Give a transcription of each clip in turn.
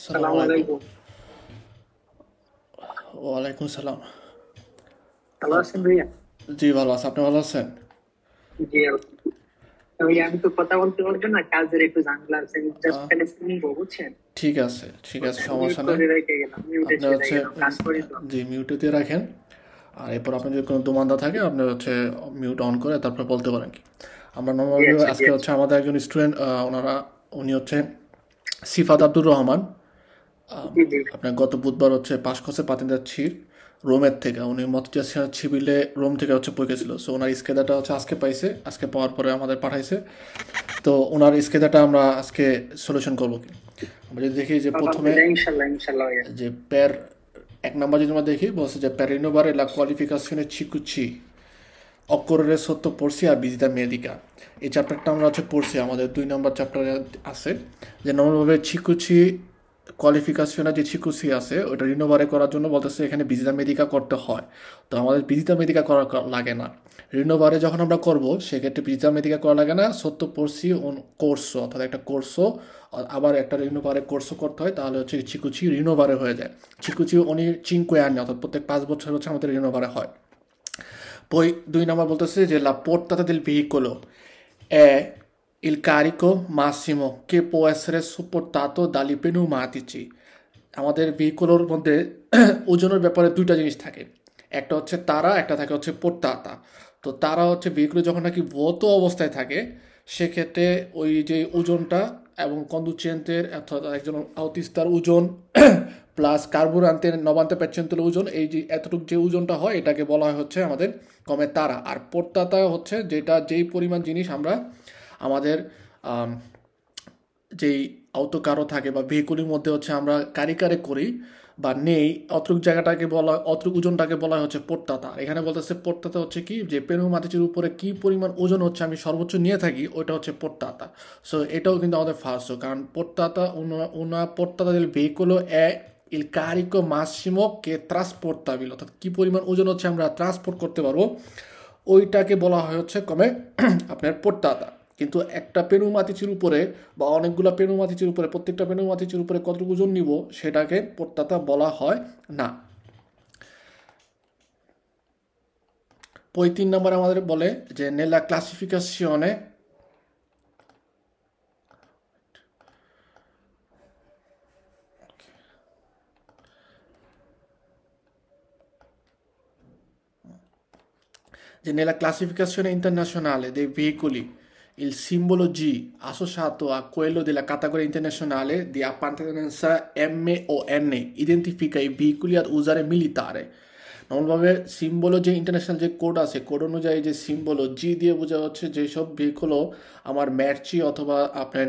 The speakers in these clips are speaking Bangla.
আসসালামু সালাম আলাইকুম। আলাইকুম। ওয়ালাইকুম সালাম। ভালো আপ- আছেন ভাইয়া? জি ভালো আছে, আপনি ভালো আছেন? জি ভাইয়া, আমি তো কথা বলতে পারবো না, কাজের একটু ঝামেলা আছে। জাস্ট আহ, খালি শুনবো, বুঝছেন? ঠিক আছে, ঠিক আছে, মিউট সমস্যা নেই। করে রেখে গেলাম, মিউটে আপনি চলে হচ্ছে গেলাম, কাজ করি তো। জি মিউটে দিয়ে রাখেন। আর এরপর আপনি যদি কোনো দুমান্দা থাকে আপনি হচ্ছে মিউট অন করে তারপর বলতে পারেন কি। আমরা জি নর্মালি আচ্ছা, জি আজকে আচ্ছা। হচ্ছে আমাদের একজন স্টুডেন্ট, উনি হচ্ছে সিফাত আব্দুর রহমান। জি জি। আপনার গত বুধবার হচ্ছে পাশ করছে পাতিনদার ছির রোমের থেকে। উনি মতজার ছিবিলে রোম থেকে হচ্ছে পড়েছিল। সো ওনার স্কেদাটা হচ্ছে আজকে পাইছে, আজকে পাওয়ার পরে আমাদের পাঠাইছে। তো ওনার স্কেদাটা আমরা আজকে সলিউশন করবো কি। আমরা যদি দেখি যে প্রথমে আলহামদুলিল্লাহ, ইনশাল্লাহ ইনশাল্লাহ ভাইয়া। যে প্যার এক নাম্বার যদি আমরা দেখি বলছে যে প্যার রিনোভারে লা কোয়ালিফিকাশনে চিকুচি অক্ষরে সত্য পড়ছি আর বিজিতা মেদিকা। এই চ্যাপ্টারটা আমরা হচ্ছে পড়ছি, আমাদের 2 নম্বর চ্যাপ্টারে আছে। যে নর্মালভাবে চিকুচি কোয়ালিফিকেশনে যে চিকুচি আছে ওটা রিনোভারে করার জন্য বলতেছে এখানে বিজিতা মেদিকা করতে হয়। তো আমাদের বিজিতা মেদিকা করা লাগে না। রিনোভারে যখন আমরা করব সেক্ষেত্রে বিজিতা মেদিকা করা লাগে না, সত্য পড়ছি কোর্সও অর্থাৎ একটা কোর্সও আবার একটা রিনোভারে কোর্সও করতে হয়, তাহলে হচ্ছে চিকুচি রিনোভারে হয়ে যায়। চিকুচি উনি চিনকুয়ে আনে অর্থাৎ প্রত্যেক 5 বছর হচ্ছে আমাদের রিনোভারে হয়। Poi 2 নম্বর বলতেছে যে la portata del veicolo è il carico massimo che può essere supportato dagli pneumatici. আমাদের ভেহিকুলোর মধ্যে ওজনের ব্যাপারে 2টা জিনিস থাকে। একটা হচ্ছে তারা, একটা থাকে হচ্ছে পোর্তাতা। তো তারা হচ্ছে ভেহিকুলে যখন নাকি ভৌত অবস্থায় থাকে সেক্ষেত্রে ওই যে ওজনটা এবং কন্ডুচেন্টের অর্থাৎ একজন আউটিস্তার ওজন প্লাস কার্বুরান্তের 90% ওজন, এই যে এতটুকু যে ওজনটা হয় এটাকে বলা হয় হচ্ছে আমাদের কমে তারা। আর পোর্তাতা হচ্ছে যেটা যেই পরিমাণ জিনিস আমরা আমাদের আম, যেই অটোকারও থাকে বা ভেহিকুলের মধ্যে হচ্ছে আমরা কারে করি বা নেই, অতটুক জায়গাটাকে বলা অতটুক ওজনটাকে বলা হচ্ছে পোর্তাতা। এখানে বলতেছে পোর্তাতা হচ্ছে কি যে পেনুমাটির উপরে কি পরিমাণ ওজন হচ্ছে আমি সর্বোচ্চ নিয়ে থাকি ওইটা হচ্ছে পোর্তাতা। সো এটাও কিন্তু আমাদের ফার্স্ট, কারণ পোর্তাতা una portata del veicolo è il carico massimo che trasportabile, অর্থাৎ কি পরিমাণ ওজন হচ্ছে আমরা ট্রান্সপোর্ট করতে পারবো ওইটাকে বলা হয় হচ্ছে কমে আপনার পোর্তাতা। কিন্তু একটা পেনুমাতিচির উপরে বা অনেকগুলো পেনুমাতিচির উপরে প্রত্যেকটা পেনুমাতিচির উপরে কতটুকু ওজন নিব সেটাকে পোর্তাতা বলা হয় না। ওই 3 নম্বর আমাদের বলে যে নেলা ক্লাসিফিকাশনে che nella classificazione internazionale dei veicoli il simbolo G associato a quello della categoria internazionale di appartenenza MON identifica i veicoli ad usare militare. নর্মালভাবে সিম্বল যে ইন্টারন্যাশনাল যে কোড আছে কোড অনুযায়ী যে সিম্বল জি দিয়ে বোঝা হচ্ছে যেসব ভেহিকলও আমার ম্যার্চি অথবা আপনার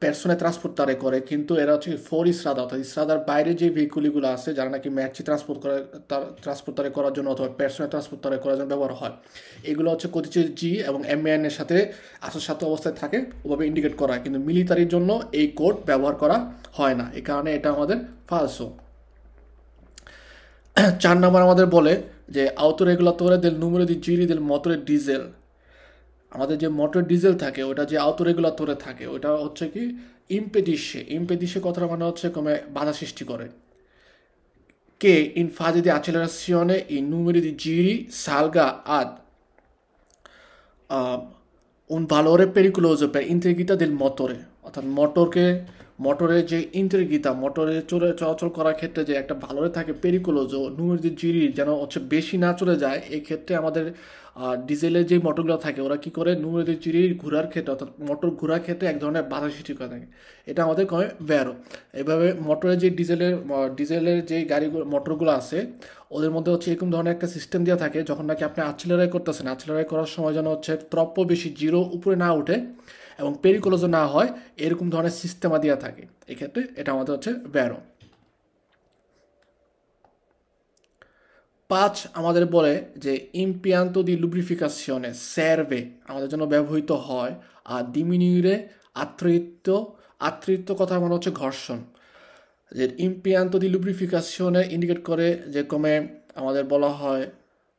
পার্সোনাল ট্রান্সপোর্ট তারে করে, কিন্তু এরা হচ্ছে ফোর ইসরাদা অর্থাৎ ইসরাদার বাইরে যে ভেহিকুলগুলো আছে যারা নাকি ম্যার্চি ট্রান্সপোর্ট করে ট্রান্সপোর্ট তারে করার জন্য অথবা পার্সোনাল ট্রান্সপোর্ট তারে করার জন্য ব্যবহার হয়। এগুলো হচ্ছে কতিছে জি এবং এমএন এর সাথে আসর সাথে অবস্থায় থাকে ওভাবে ইন্ডিকেট করা হয়, কিন্তু মিলিটারির জন্য এই কোড ব্যবহার করা হয় না, এই কারণে এটা আমাদের ফালসো। 4 নম্বর আমাদের বলে যে autoregolatore del numero di giri del motore diesel। আমাদের যে মোটর ডিজেল থাকে ওটা যে autoregolatore থাকে ওটা হচ্ছে কি ইম্পেডিশে। ইম্পেডিশে কথাটা মানে হচ্ছে কমে বাধা সৃষ্টি করে। কে ইন fase di accelerazione i numeri di giri salga ad আহ, un valore pericoloso per integrità del motore, অর্থাৎ মোটরের যে ইন্টেগ্রিতা মোটরে চলাচল করার ক্ষেত্রে যে একটা ভালোরে থাকে পেরিকুলোজ নুমের যে জিরি যেন হচ্ছে বেশি না চলে যায়, এই ক্ষেত্রে আমাদের ডিজেলের যে মোটরগুলো থাকে ওরা কি করে নুমের যে জিরি ঘোরার ক্ষেত্রে অর্থাৎ মোটর ঘোরার ক্ষেত্রে এক ধরনের বাধা সৃষ্টি করে থাকে। এটা আমাদের কমে ভ্যারো। এভাবে মোটরের যে ডিজেলের যে গাড়িগুলো মোটরগুলো আছে ওদের মধ্যে হচ্ছে এরকম ধরনের একটা সিস্টেম দেওয়া থাকে যখন নাকি আপনি অ্যাক্সিলারেট করতেছেন, অ্যাক্সিলারেট করার সময় যেন হচ্ছে ত্রপ্প বেশি জিরো উপরে না ওঠে এবং পেরিকোলোজও না হয়, এরকম ধরনের সিস্টেমা দেওয়া থাকে। এক্ষেত্রে এটা আমাদের হচ্ছে ব্যারো। 5 আমাদের বলে যে ইম্পিয়ান্তো দি লুব্রিফিকাশনে সার্ভে আমাদের জন্য ব্যবহৃত হয় আর ডিমিনিউরে আত্রিত্ব। আত্রিত্ব কথা মানে হচ্ছে ঘর্ষণ। যে ইম্পিয়ান্তো দি লুব্রিফিকাশনে ইন্ডিকেট করে যে কমে আমাদের বলা হয়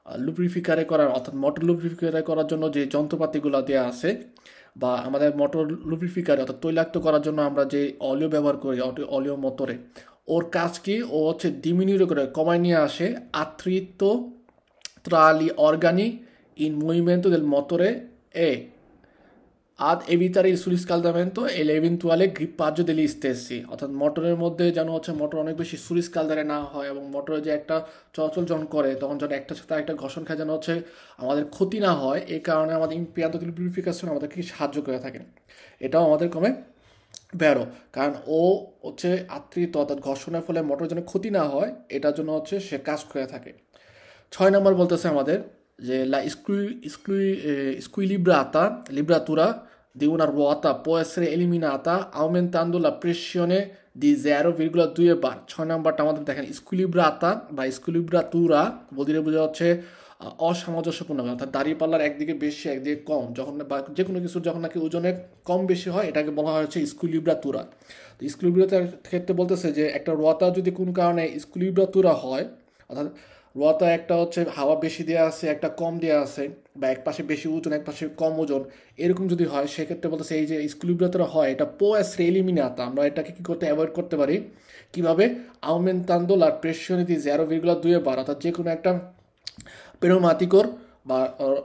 লুব্রিফিকারে করার অর্থাৎ মোটর লুব্রিফিকারে করার জন্য যে যন্ত্রপাতিগুলো দেওয়া আছে বা আমাদের মোটর লুব্রিফিকারে অর্থাৎ তৈলাক্ত করার জন্য আমরা যে অলিও ব্যবহার করি অলিও মোটরে, ওর কাজ কি, ও হচ্ছে ডিমিনিউট করে কমায় নিয়ে আসে আত্রিত্ব tra gli organi in movimento del motore e ad evitare il surriscaldamento e l'eventuale grippaggio degli stessi, অর্থাৎ মোটরের মধ্যে যেন হচ্ছে মোটর অনেক বেশি সুরিস্কালদারে না হয় এবং মোটরে যে একটা চলাচল যখন করে তখন যেন একটার সাথে একটা ঘর্ষণ খায় যেন হচ্ছে আমাদের ক্ষতি না হয়, এই কারণে আমাদের ইম্পিয়ান্ত লুব্রিফিকেশন আমাদেরকে সাহায্য করে থাকে। এটাও আমাদের কমে বেরো, কারণ ও হচ্ছে আত্রিত অর্থাৎ ঘর্ষণের ফলে মোটর যেন ক্ষতি না হয় এটার জন্য হচ্ছে সে কাজ করে থাকে। 6 নম্বর বলতেছে আমাদের যে la squilibrata libratura di una ruota può essere eliminata aumentando la pressione di 0,2 bar। 6 নম্বরটা আমাদের দেখেন স্কুইলিব্রাতা বা স্কুইলিব্রাতুরা বলতে বোঝা হচ্ছে অসামঞ্জস্যপূর্ণ, অর্থাৎ দাঁড়িপাল্লার একদিকে বেশি একদিকে কম যখন বা যে কোনো কিছুর যখন নাকি ওজনে কম বেশি হয় এটাকে বলা হয় হচ্ছে স্কুইলিব্রাতুরা। তো স্কুইলিব্রাতার ক্ষেত্রে বলতেছে যে একটা রোয়াতা যদি কোনো কারণে স্কুইলিব্রাতুরা হয়, অর্থাৎ রোয়াতা একটা হচ্ছে হাওয়া বেশি দেওয়া আছে একটা কম দেওয়া আছে বা এক পাশে বেশি ওজন এক পাশে কম ওজন এরকম যদি হয় সেক্ষেত্রে বলতেছে এই যে স্কুইলিব্রাতুরা হয় এটা পোয়াস রেলিমিনাতা, আমরা এটাকে কী করতে অ্যাভয়েড করতে পারি কীভাবে আউমেন্তান্দো লা প্রেশিয়ন দি 0,2 বার, অর্থাৎ যে কোনো একটা পেরোমাতিকর বা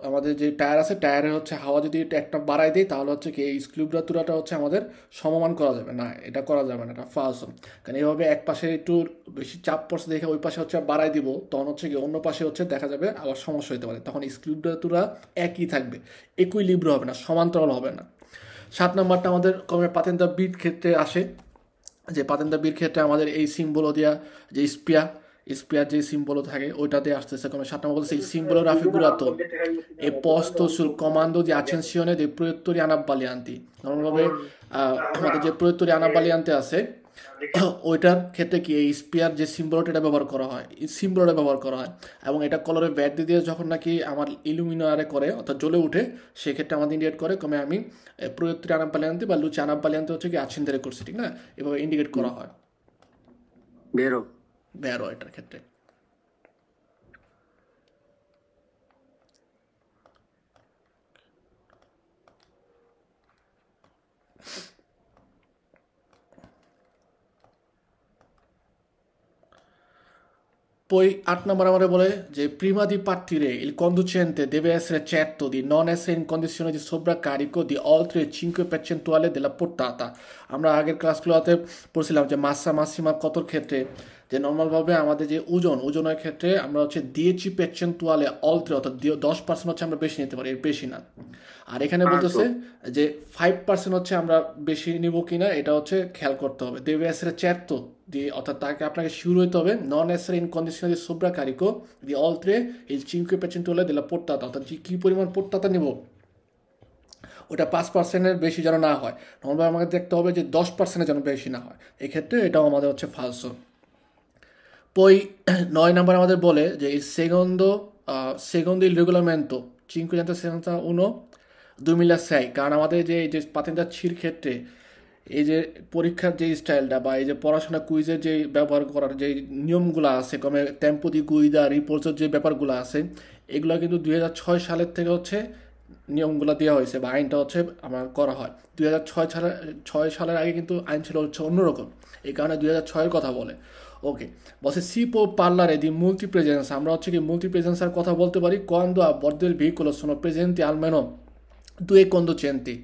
আমাদের যে টায়ার আছে টায়ারে হচ্ছে হাওয়া যদি একটা বাড়াই দেয় তাহলে হচ্ছে কি এই স্ক্রুব্রাতুরাটা হচ্ছে আমাদের সমমান করা যাবে না, এটা করা যাবে না, এটা ফালস। কারণ এইভাবে এক পাশে একটু বেশি চাপ পড়ছে দেখে ওই পাশে হচ্ছে বাড়াই দিব তখন হচ্ছে কি অন্য পাশে হচ্ছে দেখা যাবে আবার সমস্যা হতে পারে, তখন স্ক্রুব্রাতুরা একই থাকবে, ইকুইলিব্র হবে না, সমান্তরাল হবে না। 7 নম্বরটা আমাদের কমে পাতেন্তা বিট ক্ষেত্রে আসে, যে পাতেন্তা বিট ক্ষেত্রে আমাদের এই সিম্বল দিয়া যে স্পিয়ার যে সিম্বল থাকে ওইটাতে আসতেছে কমে। 7 নম্বর বলছে il simbolo raffigurato è posto sul comando di accensione dei proiettori anabbaglianti। নর্মালভাবে আমাদের যে প্রয়োত্তরী আনাবালিয়ান্তে আছে ওইটার ক্ষেত্রে কি এই স্পিয়ার যে সিম্বলটা এটা ব্যবহার করা হয়, এই সিম্বলটা ব্যবহার করা হয় এবং এটা কলরে ব্যাট দিয়ে যখন নাকি আমার ইলুমিনারে করে অর্থাৎ জ্বলে উঠে সেক্ষেত্রে আমাদের ইন্ডিকেট করে কমে আমি প্রয়োত্তরী আনাবালিয়ান্তে বা লুচি আনাবালিয়ান্তে হচ্ছে কি আচ্ছিন্দারে করছি, ঠিক না, এভাবে ইন্ডিকেট করা হয় বেরো এটার ক্ষেত্রে। Poi 8 নম্বর আমাদের বলে যে prima di partire il conducente deve essere certo di non essere in condizione di sovraccarico di oltre il 5% della portata। আমরা আগের ক্লাসগুলোতে পড়ছিলাম যে মাসা মাসিমা কতর ক্ষেত্রে যে নর্মালভাবে আমাদের যে ওজনের ক্ষেত্রে আমরা হচ্ছে 10% অলত্রে অর্থাৎ 10% হচ্ছে আমরা বেশি নিতে পারি, এর বেশি না। আর এখানে বলতেছে যে 5% হচ্ছে আমরা বেশি নিব কিনা এটা হচ্ছে খেয়াল করতে হবে। deve essere certo di অর্থাৎ তাকে আপনাকে শিওর হইতে হবে non essere in condizione di sovraccarico di oltre il 5% della portata, অর্থাৎ যে কী পরিমাণ পোর্তাতা নেব ওটা 5%-এর বেশি যেন না হয়, নর্মাল আমাকে দেখতে হবে যে 10%-এর যেন বেশি না হয়, এক্ষেত্রে এটাও আমাদের হচ্ছে ফালসো। Poi 9 নম্বর আমাদের বলে যে il secondo il regolamento 561/2006, কারণ আমাদের যে পাতেন্তার ছির ক্ষেত্রে এই যে পরীক্ষার যে স্টাইলটা বা এই যে পড়াশোনা কুইজের যে ব্যবহার করার যে নিয়মগুলো আছে কমে টেম্পো দি গুইদা রিপোর্টের যে ব্যাপারগুলো আছে এগুলো কিন্তু 2006 সালের থেকে হচ্ছে নিয়মগুলো দেওয়া হয়েছে বা আইনটা হচ্ছে আমার করা হয়। 2006 সালের আগে কিন্তু আইন ছিল হচ্ছে অন্যরকম, এই কারণে 2006-এর কথা বলে। ওকে, বসে সি পো পার্লারে দি multipresenza, আমরা হচ্ছে কি multipresenzaর কথা বলতে পারি quando a bordo del veicolo sono presenti almeno 2 conducenti,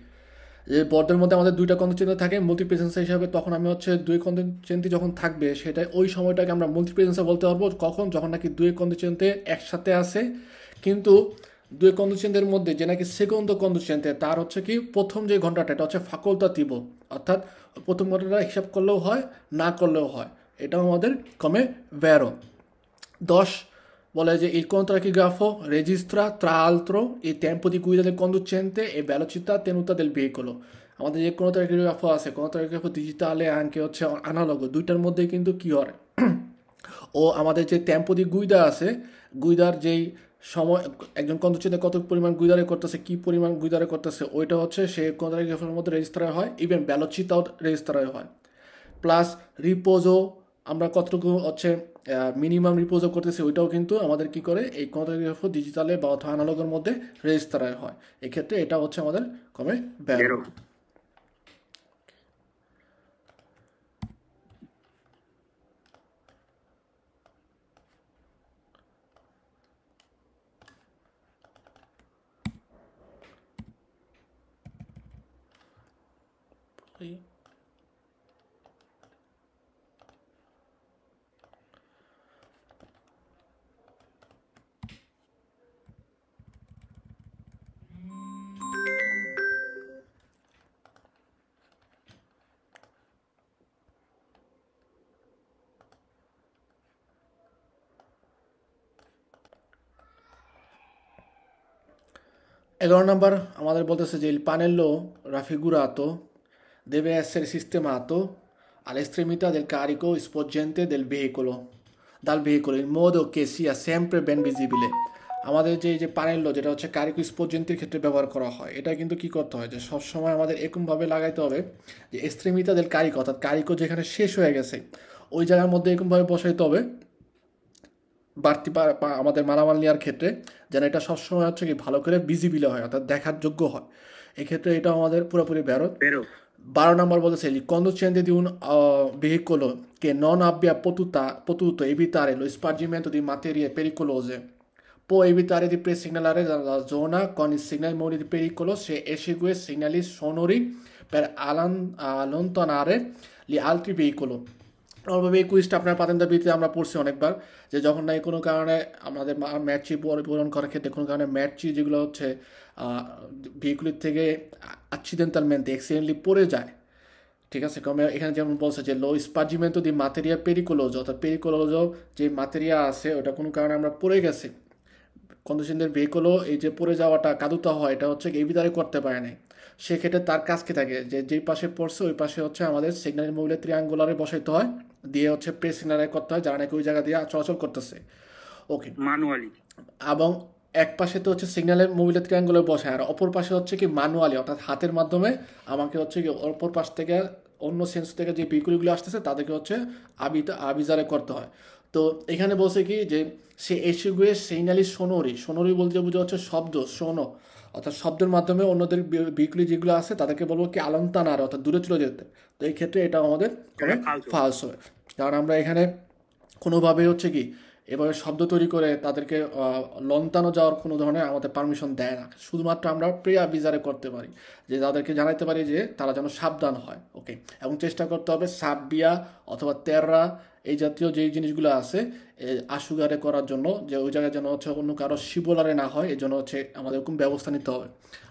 যে বর্ডের মধ্যে আমাদের 2টা কন্ডিশনে থাকে মাল্টিপ্রেজেন্সা হিসাবে, তখন আমি হচ্ছে 2 কন্ডিশনটি যখন থাকবে সেটা ওই সময়টাকে আমরা মাল্টিপ্রেজেন্সা বলতে পারবো কখন, যখন নাকি 2 কন্ডিশনতে একসাথে আসে কিন্তু 2 কন্ডিশনদের মধ্যে যে নাকি সেকেন্ড কন্ডিশনতে তার হচ্ছে কি প্রথম যে ঘন্টাটা এটা হচ্ছে ফাকল্তাতিভ, অর্থাৎ প্রথম ঘন্টাটা হিসাব করলেও হয় না করলেও হয়, এটাও আমাদের কমে ভ্যারো। 10 vuole il controtachigrafo registra tra l'altro il tempo di guida del conducente e velocità tenuta del veicolo। আমাদের যে controtachigrafo আছে controtachigrafo ডিজিটালে আনকে হচ্ছে অ্যানালগ, দুইটার মধ্যে কিন্তু কি হয় ও আমাদের যে টেম্পো দি গুইদা আছে গুইদার যেই সময় একজন কন্ডুচেন্টে কত পরিমাণ গুইদারে করতেছে কি পরিমাণ গুইদারে করতেছে ওইটা হচ্ছে সে controtachigrafoর মধ্যে রেজিস্টার হয়, ইভেন velocità রেজিস্টার হয়, প্লাস রিপোজো আমরা কতটুকু হচ্ছে মিনিমাম রিপোজও করতেছি ওইটাও কিন্তু আমাদের কি করে এই কন্ট্রাক্ট ডিজিটালে বা অথবা অ্যানালগের মধ্যে রেজিস্টার হয়। এক্ষেত্রে এটা হচ্ছে আমাদের কমে ব্যয়। এগারো নম্বর আমাদের বলতেছে যে il pannello raffigurato deve essere sistemato all'estremità del carico sporgente del veicolo dal veicolo in modo che sia sempre ben visibile। আমাদের যে প্যানেললো যেটা হচ্ছে কারিকো স্পোর্জেন্টের ক্ষেত্রে ব্যবহার করা হয়, এটা কিন্তু কি করতে হয় যে সবসময় আমাদের এরকমভাবে লাগাইতে হবে যে এক্সট্রিমিতা del carico অর্থাৎ কারিকো যেখানে শেষ হয়ে গেছে ওই জায়গার মধ্যে এরকমভাবে বসাইতে হবে বাড়তি আমাদের মালামাল নেওয়ার ক্ষেত্রে, যেন এটা সবসময় হচ্ছে কি ভালো করে ভিজিবিল হয় অর্থাৎ দেখার যোগ্য হয়। এক্ষেত্রে এটা আমাদের পুরোপুরি বেরো। 12 নম্বর বলেছে il conducente di un veicolo che non abbia potuto evitare lo spargimento di materie pericolose può evitare di pre-segnalare la zona con il segnale mori di pericolo se esegue segnali sonori per allontanare gli altri veicoli। Normally এই কুইজটা আপনার পাতেন্দ্র বৃত্তিতে আমরা পড়ছি অনেকবার, যে যখন নাকি কোনো কারণে আমাদের ম্যাচি পরিপূরণ করার ক্ষেত্রে কোনো কারণে ম্যাচি যেগুলো হচ্ছে ভেহিকুলের থেকে অ্যাক্সিডেন্টালমেন্টে অ্যাক্সিডেন্টলি পড়ে যায়, ঠিক আছে। কমে এখানে যেমন বলছে যে লো স্পার্জিমেন্টো দি মাতেরিয়া পেরিকোলোজো, অর্থাৎ পেরিকোলোজো যে মাতেরিয়া আছে ওটা কোনো কারণে আমরা পড়ে গেছি, কন্ডিশনদের ভেহিকলও এই যে পড়ে যাওয়াটা কাদুতা হয় এটা হচ্ছে এই ভিতরে করতে পারে না, সেক্ষেত্রে তার কাজ কি থাকে যে যেই পাশে পড়ছে ওই পাশে হচ্ছে আমাদের সিগন্যাল মোবিলে ত্রিয়াঙ্গুলারে বসাইতে হয়, দিয়ে হচ্ছে প্রেস সিগন্যালে করতে হয় যারা নাকি ওই জায়গা দিয়ে চলাচল করতেছে, ওকে ম্যানুয়ালি। এবং এক পাশে তো হচ্ছে সিগন্যালের মোবিলে ত্রিয়াঙ্গুলার বসায়, আর অপর পাশে হচ্ছে কি ম্যানুয়ালি অর্থাৎ হাতের মাধ্যমে আমাকে হচ্ছে কি অপর পাশ থেকে অন্য সেন্স থেকে যে ভেহিকুলগুলো আসতেছে তাদেরকে হচ্ছে আবিজারে করতে হয়। তো এখানে বলছে কি যে সে এসিগুয়ে সেইনালি সোনরি বলতে বোঝা হচ্ছে শব্দ শোনো, অর্থাৎ শব্দের মাধ্যমে অন্যদের ভেহিকুলি যেগুলো আছে তাদেরকে বলবো কি আলন্তানার অর্থাৎ দূরে চলে যেতে। তো এই ক্ষেত্রে এটা আমাদের ফালস হয়, কারণ আমরা এখানে কোনোভাবে হচ্ছে কি এভাবে শব্দ তৈরি করে তাদেরকে লন্তানো যাওয়ার কোনো ধরনের আমাদের পারমিশন দেয় না, শুধুমাত্র আমরা প্রিয়া বিজারে করতে পারি যে তাদেরকে জানাইতে পারি যে তারা যেন সাবধান হয়, ওকে। এবং চেষ্টা করতে হবে সাববিয়া অথবা তেররা এই জাতীয় যেই জিনিসগুলো আছে আশুগারে করার জন্য, যে ওই জায়গায় যেন হচ্ছে অন্য কারো শিবলারে না হয়, এই জন্য হচ্ছে আমাদের এরকম ব্যবস্থা নিতে হবে।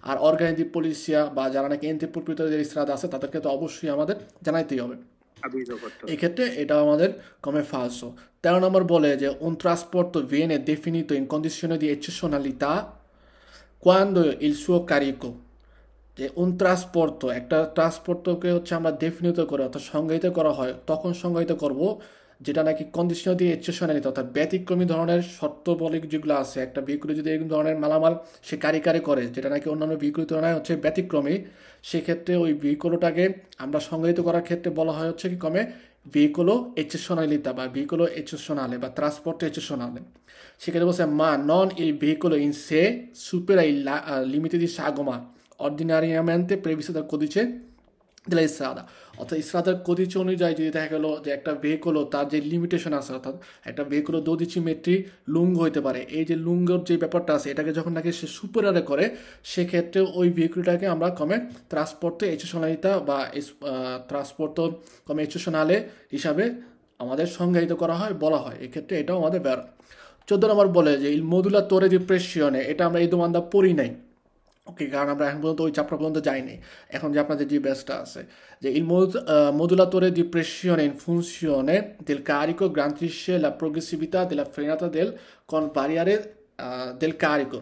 আর অর্গানিক পুলিশিয়া বা যারা নাকি এন্ট্রিপ্রকৃত যে ইসরাদ আছে তাদেরকে তো অবশ্যই আমাদের জানাইতেই হবে। এই ক্ষেত্রে এটা আমাদের come falso। 13 নম্বর বলে যে un trasporto viene definito in condizione di eccezionalità quando il suo carico, যে un trasporto একটা ট্রান্সপোর্টকে হচ্ছে আমরা ডেফিনিট করে অর্থাৎ সংজ্ঞায়িত করা হয়, তখন সংজ্ঞায়িত করব যেটা নাকি কন্ডিশন দিয়ে এক্সেপশনালিটি অর্থাৎ ব্যতিক্রমী ধরনের শর্তাবলী যেগুলো আছে, একটা ভেহিকুলে যদি এরকম ধরনের মালামাল সে কারি করে যেটা নাকি অন্যান্য ভেহিকুলের তুলনায় হচ্ছে ব্যতিক্রমী, সেক্ষেত্রে ওই ভেহিকুলটাকে আমরা সংজ্ঞায়িত করার ক্ষেত্রে বলা হয় হচ্ছে কি কমে ভেহিকুলো এক্সেপশনালিতা বা ভেহিকুলো এক্সেপশনালে বা ট্রান্সপোর্ট এক্সেপশনালে। সেক্ষেত্রে বলছে মা নন il veicolo in sé supera il limite di sagoma ordinariamente previsto dal codice della strada, অর্থাৎ ইসরাদের কদিচি অনুযায়ী যদি দেখা গেলো যে একটা ভেহিকুলও তার যে লিমিটেশন আছে, অর্থাৎ একটা ভেহিকুলও 12 মেট্রি লুঙ্গ হইতে পারে, এই যে লুঙ্গর যে ব্যাপারটা আছে এটাকে যখন নাকি সে সুপারারে করে সেক্ষেত্রে ওই ভেহিকুলটাকে আমরা কমে ট্রান্সপোর্টে এক্সেপশনালিতা বা ট্রান্সপোর্ট কমে এক্সেপশনালে হিসাবে আমাদের সংজ্ঞায়িত করা হয় বলা হয়, এক্ষেত্রে এটাও আমাদের বের। 14 নম্বর বলে যে il modulatore di pressione, এটা আমরা এই দোমানটা পড়ি নাই, ওকে, কারণ আমরা এখন পর্যন্ত ওই চ্যাপ্টার পর্যন্ত যাইনি। এখন যে আপনাদের যে বেসটা আছে যে il modulatore di pressione in funzione del carico garantisce la progressività della frenata del con variare del carico,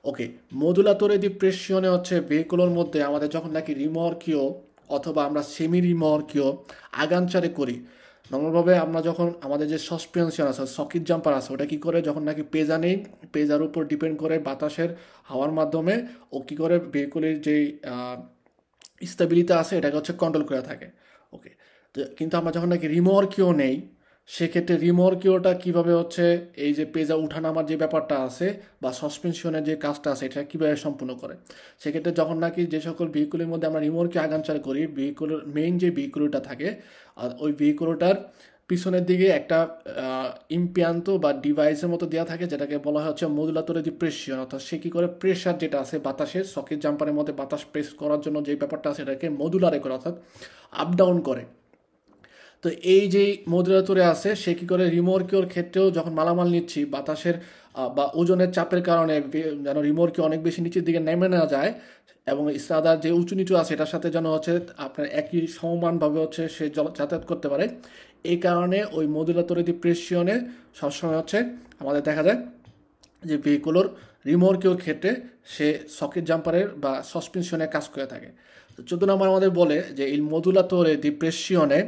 ওকে। মডুলাতরে দি প্রেশনে হচ্ছে ভেহিকুলের মধ্যে আমাদের যখন নাকি রিমর্কীয় অথবা আমরা সেমি রিমর্কীয় আগানচারে করি, নর্মালভাবে আমরা যখন আমাদের যে সাসপেনশন আছে সকেট জাম্পার আছে ওটা কী করে যখন নাকি পেজা নেই, পেজার উপর ডিপেন্ড করে বাতাসের হাওয়ার মাধ্যমে ও কী করে ভেহিকুলের যেই স্টেবিলিটি আছে এটাকে হচ্ছে কন্ট্রোল করে থাকে, ওকে। তো কিন্তু আমরা যখন নাকি রিমর্কীয় নেই সেক্ষেত্রে রিমর্কিওটা কিভাবে হচ্ছে এই যে পেজা উঠানামার যে ব্যাপারটা আছে বা সাসপেনশনের যে কাজটা আছে এটা কিভাবে সম্পূর্ণ করে। সেক্ষেত্রে যখন নাকি যে সকল ভেহিকুলের মধ্যে আমরা রিমর্কিও আগানচার করি, ভেহিকুলের মেইন যে ভেহিকুলটা থাকে আর ওই ভেহিকুলটার পিছনের দিকে একটা ইম্পিয়ান্ত বা ডিভাইসের মতো দেওয়া থাকে, যেটাকে বলা হয় হচ্ছে মডুলাতরে যে প্রেশিয়ন, অর্থাৎ সে কী করে প্রেশার যেটা আছে বাতাসের সকেট জাম্পারের মধ্যে বাতাস প্রেস করার জন্য যে ব্যাপারটা আছে এটাকে মডুলারে করে, অর্থাৎ আপ ডাউন করে। তো এই যে মডুলেটরে আছে সে কী করে রিমোর্কিওর ক্ষেত্রেও যখন মালামাল নিচ্ছি বাতাসের বা ওজনের চাপের কারণে যেন রিমোর্কি অনেক বেশি নিচের দিকে নেমে না যায় এবং ইস্তাদার যে উঁচু নিচু আছে এটার সাথে যেন হচ্ছে আপনার একই সমানভাবে হচ্ছে সে যাতায়াত করতে পারে। এই কারণে ওই মডুলেটরে যে প্রেসিয়নে সবসময় হচ্ছে আমাদের দেখা যায় যে ভেহিকুলোর রিমোর্কিওর ক্ষেত্রে সে সকেট জাম্পারের বা সাসপেনশনের কাজ করে থাকে। তো 14 নম্বর আমাদের বলে যে এই মডুলাতরে দি প্রেসিয়নে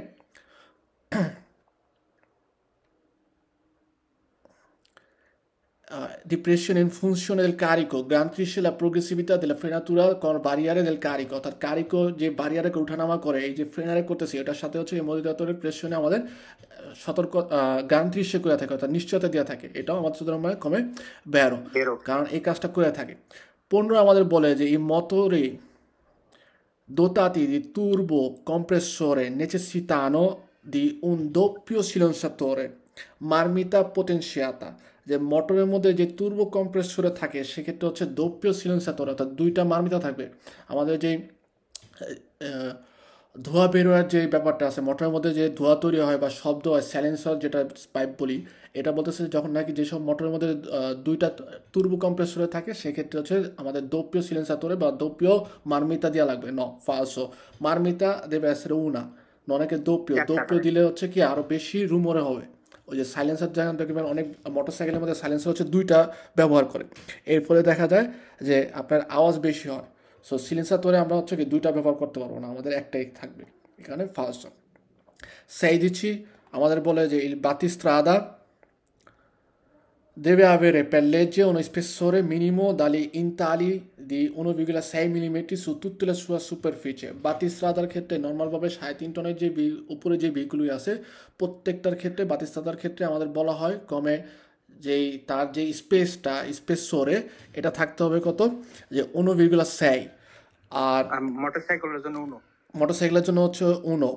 di pressione in funzione del carico garantisce la progressività della frenatura con barriere del carico, অর্থাৎ কারিকো যে বারিয়ারকে উঠানামা করে এই যে ফ্রেনারে করতেছে এটার সাথে হচ্ছে এই মডুলেটরের প্রেশনে আমাদের সতর্ক গ্যারান্টিসে করে থাকে, অর্থাৎ নিশ্চয়তা দেওয়া থাকে। এটাও আমাদের সুতরাং কমে বেরো, কারণ এই কাজটা করে থাকে। 15 আমাদের বলে যে এই মোটরে dotati di turbo compressore necessitano di un doppio silenzatore marmita potenziata, যে মোটরের মধ্যে যে তুর্বো কম্প্রেসরে থাকে সেক্ষেত্রে হচ্ছে দোপ্পীয় সিলেন্সাতর, অর্থাৎ দুইটা মার্মিতা থাকবে। আমাদের যে ধোঁয়া বেরোয়ার যে ব্যাপারটা আছে মোটরের মধ্যে যে ধোঁয়া তৈরি হয় বা শব্দ হয় স্যালেন্সার যেটা পাইপ বলি, এটা বলতেছে যখন নাকি যেসব মোটরের মধ্যে দুইটা তুর্বো কম্প্রেসরে থাকে সেক্ষেত্রে হচ্ছে আমাদের দোপ্পীয় সিলেন্সাতরে বা দোপ্পীয় মার্মিতা দেওয়া লাগবে। ফালসো মার্মিতা দেবে essere una, অনেকে দোপ্পীয় দিলে হচ্ছে কি আরও বেশি রুমরে হবে। ওই যে সাইলেন্সার যেমন দেখবেন অনেক মোটরসাইকেলের মধ্যে সাইলেন্সার হচ্ছে দুইটা ব্যবহার করে, এর ফলে দেখা যায় যে আপনার আওয়াজ বেশি হয়। সো সিলেন্সার তোরে আমরা হচ্ছে কি দুইটা ব্যবহার করতে পারবো না, আমাদের একটাই থাকবে। এখানে ফার্স্ট সেই দিচ্ছি আমাদের বলে যে il battistrada deve avere per legge uno spessore minimo dagli intali di 1,6 mm su tutte le sue superficie। বাতিস্ট্রাদার ক্ষেত্রে নর্মালভাবে 3.5 টনের যে উপরে যে ভেহিকুলই আছে প্রত্যেকটার ক্ষেত্রে বাতিস্ট্রাদার ক্ষেত্রে আমাদের বলা হয় কমে যেই তার যে স্পেসটা স্পেসরে এটা থাকতে হবে কত, যে 1,6। আর মোটরসাইকেলের জন্য হচ্ছে 1।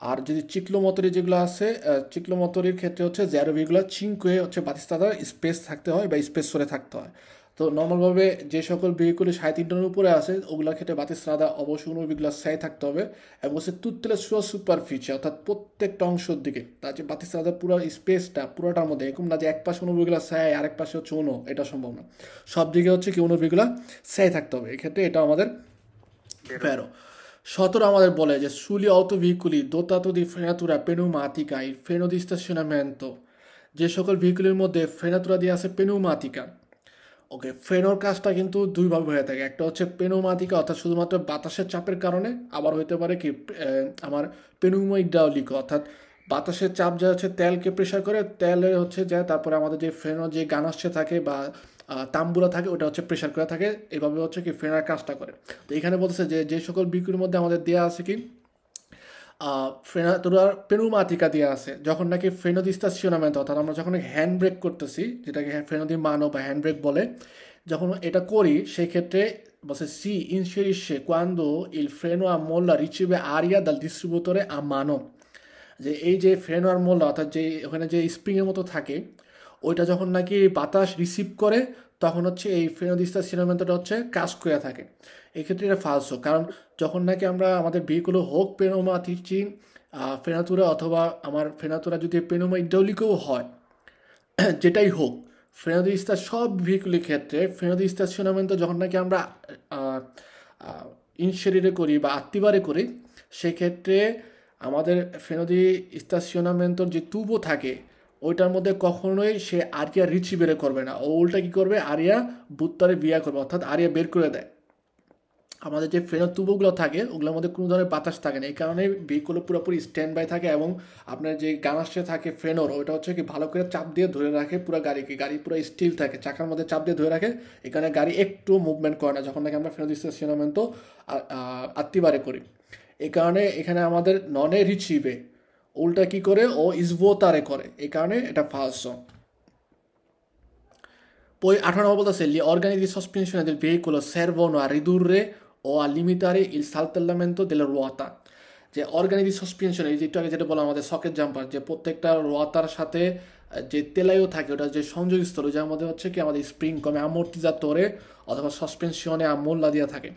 আর যদি চিক্লোমোটরি যেগুলো আছে চিক্লোমোটরির ক্ষেত্রে হচ্ছে 0,5 হচ্ছে বাতিস্তাদার স্পেস থাকতে হয় বা স্পেসরে থাকতে হয়। তো নর্মালভাবে যে সকল ভেহিকুলি 3.5 টনের উপরে আছে ওগুলোর ক্ষেত্রে বাতিস্তাদা অবশ্যই 1,6 থাকতে হবে এবং হচ্ছে তুত্তেলে সুপারফিচে অর্থাৎ প্রত্যেকটা অংশের দিকে তার যে বাতিস্তাদার পুরো স্পেসটা পুরোটার মধ্যে এরকম না যে এক পাশে 1,6 আরেক পাশে হচ্ছে 1, এটা সম্ভব না। সব দিকে হচ্ছে কি 1,6 থাকতে হবে, এক্ষেত্রে এটা আমাদের ভ্যারো। 17 আমাদের বলে যে sugli autoveicoli dotato di frenatura pneumatica il freno di stazionamento, যে সকল ভেহিকুলের মধ্যে ফ্রেনাতুরা দিয়ে আছে পেনুমাতিকা। ওকে, ফ্রেনোর কাজটা কিন্তু দুইভাবে হয়ে থাকে, একটা হচ্ছে পেনুমাতিকা অর্থাৎ শুধুমাত্র বাতাসের চাপের কারণে, আবার হইতে পারে কি আমার পেনুমোইড্রাউলিক অর্থাৎ বাতাসের চাপ যা হচ্ছে তেলকে প্রেশার করে তেলে হচ্ছে যায় তারপরে আমাদের যে ফ্রেনো যে গানাসে থাকে বা তাম্বুরা থাকে ওটা হচ্ছে প্রেশার করে থাকে, এভাবে হচ্ছে কি ফ্রেনার কাজটা করে। তো এখানে বলতেছে যে যে সকল বিক্রির মধ্যে আমাদের দেওয়া আছে কি ফ্রেনাতুরার পেনুমাতিকা দেওয়া আছে যখন নাকি ফ্রেনো দি স্টাসিওনামেন্টো অর্থাৎ আমরা যখন হ্যান্ড ব্রেক করতেছি যেটাকে ফ্রেনো দি মানো বা হ্যান্ড ব্রেক বলে, যখন এটা করি সেই ক্ষেত্রে বলছে si inserisce quando il freno a molla riceve aria dal distributore a mano, যে এই যে ফ্রেনো আর মোল্লা অর্থাৎ যে ওখানে যে স্প্রিংয়ের মতো থাকে ওইটা যখন নাকি বাতাস রিসিভ করে তখন হচ্ছে এই ফ্রেনো দি স্টাসিওনামেন্টোটা হচ্ছে কাজ করে থাকে। এক্ষেত্রে এটা ফালসো, কারণ যখন নাকি আমরা আমাদের ভেহিকুল হোক পেনোমাটিচি ফ্রেনাতুরা অথবা আমার ফ্রেনাতুরা যদি পেনোমা ইড্রাউলিকও হয় যেটাই হোক ফ্রেনো দি সব ভেহিকুলের ক্ষেত্রে ফ্রেনো দি স্টাসিওনামেন্টো যখন নাকি আমরা ইনশেরিরে করি বা আত্মিবারে করি সেক্ষেত্রে আমাদের ফ্রেনো দি স্টাসিওনামেন্টোর যে তুবো থাকে ওইটার মধ্যে কখনোই সে আরিয়া রিচিভেরে করবে না, ও উল্টা কী করবে আরিয়া বুত্তারে বিয়া করবে অর্থাৎ আরিয়া বের করে দেয়। আমাদের যে ফ্রেনোর তুবোগুলো থাকে ওগুলোর মধ্যে কোনো ধরনের বাতাস থাকে না, এই কারণে ভেহিকুল পুরোপুরি স্ট্যান্ড বাই থাকে এবং আপনার যে গানাসে থাকে ফ্রেনোর ওইটা হচ্ছে কি ভালো করে চাপ দিয়ে ধরে রাখে পুরো গাড়িকে, গাড়ি পুরো স্টিল থাকে চাকার মধ্যে চাপ দিয়ে ধরে রাখে, এখানে গাড়ি একটু মুভমেন্ট করে না যখন নাকি আমরা ফ্রেনো দি স্টাসিওনামেন্টো আত্মিবারে করি। এই কারণে এখানে আমাদের ননে রিচিভে উল্টা কি করে ও svuotare করে, এই কারণে এটা falso. Poi 18 বলতেছে gli organi di sospensione del veicolo servono a ridurre o a limitare il saltellamento della ruota. যে অর্গানি দি সাসপেনশন, এই যে একটু আগে যেটা বললাম আমাদের সকেট জাম্পার, যে প্রত্যেকটা রোয়াতার সাথে যে তেলাইও থাকে, ওটা যে সংযোগস্থল, যার মধ্যে হচ্ছে কি আমাদের স্প্রিং কমে আমর্টিজাতরে অথবা সাসপেনশনে আমোল্লা দেওয়া থাকে।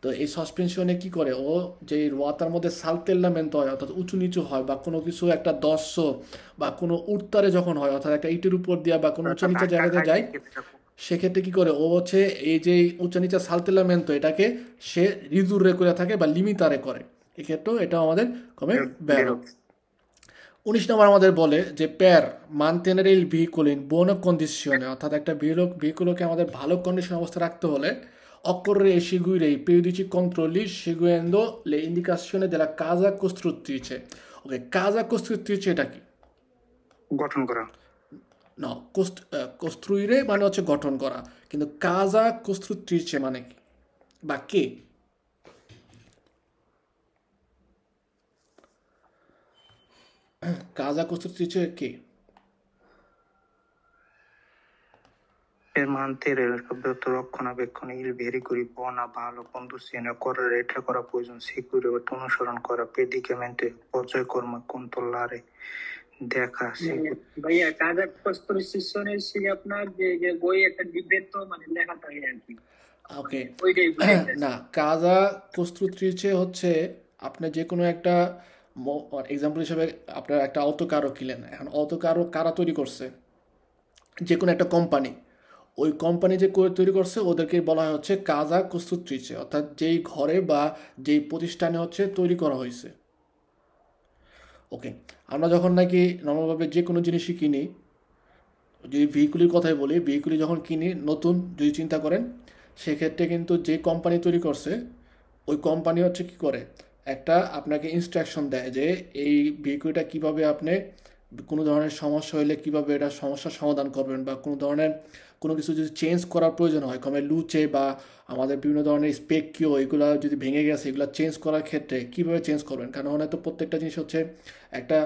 তো এই সাসপেনশনে কি করে ও, যে রোয়াতার মধ্যে সালতেল্লামেন্ট হয় অর্থাৎ উঁচু নিচু হয়, বা কোনো কিছু একটা দর্শ বা কোনো উত্তারে যখন হয় অর্থাৎ একটা ইটের উপর দিয়া বা কোনো উঁচু নিচু জায়গাতে যায়, সেক্ষেত্রে কি করে ও হচ্ছে এই যে উঁচা নিচা সালতেল্লামেন্ট এটাকে সে রিদুরে করে থাকে বা লিমিতারে করে, এক্ষেত্রেও এটা আমাদের কমে বেরো। 19 নম্বর আমাদের বলে যে প্যার mantenere il veicolo in buona condizione, অর্থাৎ একটা ভেহিকুলকে আমাদের ভালো কন্ডিশন অবস্থা রাখতে হলে occorre seguire i periodici controlli seguendo le indicazioni della casa costruttrice. Okay, casa costruttrice এটা কি? গঠন করা। না, costruire মানে হচ্ছে গঠন করা, কিন্তু casa costruttrice মানে কি বা কে? casa costruttrice K? Per mantenere রক্ষণাবেক্ষণে il veicolo in buona ভালো condizione occorre এটা করা প্রয়োজন সিকিউর অনুসরণ করা পেডিকেমেন্টে পর্যায়ক্রম কন্ট্রোলারে দেখা। ভাইয়া কাজা কনস্ট্রাকশনের সেই আপনার যে বই একটা লিব্রেটো মানে লেখা থাকে আর কি। ওকে, ওইটাই না, কাজা কস্তুত্রিচে হচ্ছে আপনি যে কোনো একটা এক্সাম্পল হিসেবে আপনার একটা অটোকারও কিনলেন, এখন অটোকারও কারা তৈরি করছে? যে কোনো একটা কোম্পানি, ওই কোম্পানি যে তৈরি করছে ওদেরকে বলা হয় হচ্ছে কাজা কস্তুত্রিচে, অর্থাৎ যেই ঘরে বা যেই প্রতিষ্ঠানে হচ্ছে তৈরি করা হয়েছে। ওকে, আমরা যখন নাকি নর্মালভাবে যে কোনো জিনিসই কিনি, যদি ভেহিকুলির কথাই বলি, ভেহিকুলি যখন কিনি নতুন যদি চিন্তা করেন, সেক্ষেত্রে কিন্তু যে কোম্পানি তৈরি করছে ওই কোম্পানি হচ্ছে কি করে একটা আপনাকে ইনস্ট্রাকশন দেয় যে এই ভেহিকুলটা কীভাবে আপনি কোনো ধরনের সমস্যা হলে কীভাবে এটা সমস্যার সমাধান করবেন, বা কোনো ধরনের কোনো কিছু যদি চেঞ্জ করার প্রয়োজন হয়, কমে লুচে বা আমাদের বিভিন্ন ধরনের স্পেকিও এগুলো যদি ভেঙে গেছে, এগুলো চেঞ্জ করার ক্ষেত্রে কীভাবে চেঞ্জ করবেন, কারণ হয়তো প্রত্যেকটা জিনিস হচ্ছে একটা